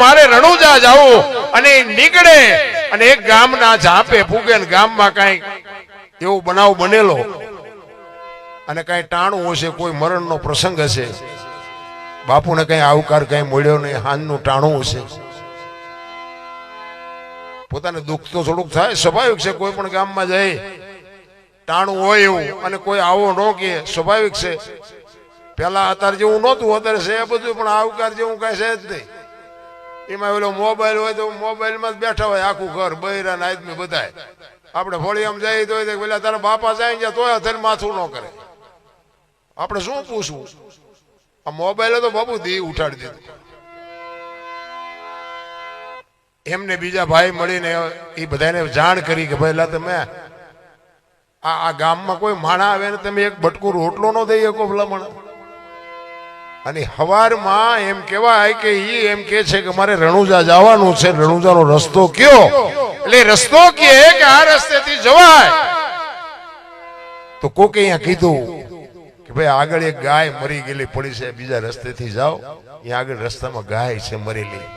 મારે રણુજા જાવું, અને નીકળે અને એક ગામના ઝાપે પૂગે ને ગામમાં કઈ એવો બનાવ બનેલો અને કઈ ટાણું હશે, કોઈ મરણનો પ્રસંગ હશે, બાપુને કઈ આવકાર કઈ મળ્યો નહીં, હાનનું ટાણું હશે, પોતાને દુઃખ તો થોડુંક થાય, સ્વાભાવિક છે. કોઈ પણ ગામમાં જાય ટાણું હોય એવું અને કોઈ આવો ન કે સ્વાભાવિક છે. પેલા અત્યારે જેવું નહોતું, અત્યારે છે બધું, પણ આવકાર જેવું કઈ છે જ નહીં. એમાં પેલો મોબાઈલ હોય તો મોબાઈલમાં જ બેઠા હોય આખું ઘર, બૈરા ને આદમી બધાય. આપણે ફળિયામાં જઈએ તો પેલા તારા બાપા જાય ને તોય અથર માથું ન કરે, આપણે શું પૂછવું? આ મોબાઈલે તો બાબુ દી ઉઠાડી દીધું. એમને બીજા ભાઈ મળીને એ બધાને જાણ કરી કે ભાઈ તમે આ ગામમાં કોઈ માણા આવે ને તમે એક બટકું રોટલો ન દઈ શકો ભલામણ. અને હવારમાં એમ કહેવાય કે ઈ એમ કે છે કે મારે રણુજા જવાનું છે, રણુજાનો રસ્તો કયો? એટલે રસ્તો કહે કે આ રસ્તેથી જવાય. તો કોકે અહીંયા કીધું કે ભાઈ આગળ એક ગાય મરી ગયેલી પડી છે, બીજા રસ્તેથી જાઓ, અહીંયા આગળ રસ્તામાં ગાય છે મરેલી.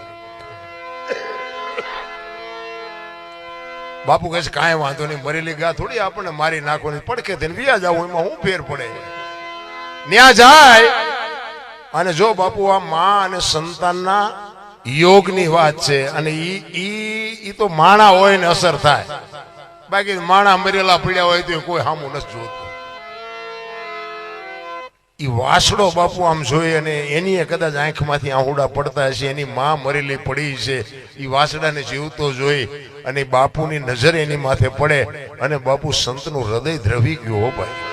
બાપુ કહે છે કાંઈ વાંધો નહીં, મરેલી ગા થોડી આપણને મારી નાખવાની, પડકે તેને વ્યા જાવ, એમાં શું ફેર પડે? ન્યા જાય અને જો બાપુ આ માં અને સંતાનના યોગની વાત છે, અને ઈ તો માણા હોય ને અસર થાય, બાકી માણા મરેલા પડ્યા હોય તો કોઈ સામું નથી જોતું. ઈ વાસડો બાપુ આમ જોઈએ અને એની કદાચ આંખમાંથી આહુડા પડતા હશે, એની માં મરેલી પડી છે, ઈ વાસડાને જીવતો જોઈ અને બાપુની નજર એની માથે પડે અને બાપુ સંતનું હૃદય દ્રવી ગયું. હો ભાઈ,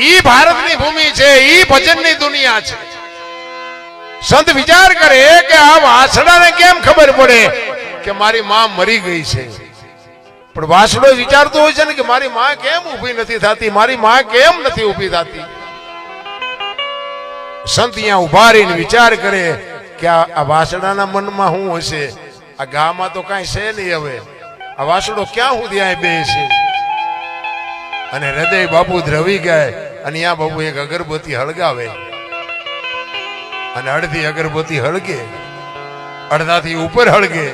ઈ ભારતની ભૂમિ છે, ઈ ભજનની દુનિયા છે. સંત વિચાર કરે કે આ વાસડાને કેમ ખબર પડે કે મારી માં મરી ગઈ છે? પણ વાસડો વિચારતો હોય છે ને કે મારી માં કેમ ઊભી નથી થતી, મારી માં કેમ નથી ઊભી થતી? સંત અહીંયા ઉભા રહીને વિચાર કરે કે આ વાસડાના મનમાં શું હશે? આ ગામમાં તો કઈ છે નહીં, હવે આ વાસડો ક્યાં સુધી આ બે છે? અને હૃદય બાપુ દ્રવી ગયા અને અહીંયા બાપુ એક અગરબત્તી હળગાવે અને અડધી અગરબત્તી હળગે, અડધાથી ઉપર હળગે,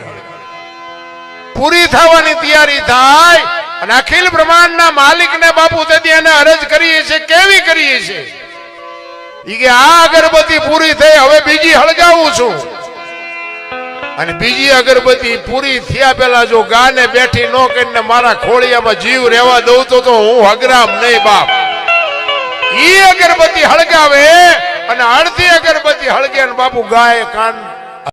પૂરી થવાની તૈયારી થાય અને અખિલ બ્રહ્માંડના માલિકને બાપુ તેથી એને અરજ કરીએ છે. કેવી કરીએ છે? ઈ કે આ અગરબત્તી પૂરી થઈ, હવે બીજી હળગાવું છું. અને બીજી અગરબત્તી પૂરી થયા પેલા જો ગાને બેઠી નો કરીને મારા ખોળિયામાં જીવ રહેવા દઉં તો હું હગરામ નહીં બાપ. ઈ અગરબત્તી હળગાવે અને અડધી અગરબત્તી હળગે અને બાપુ ગાય કાન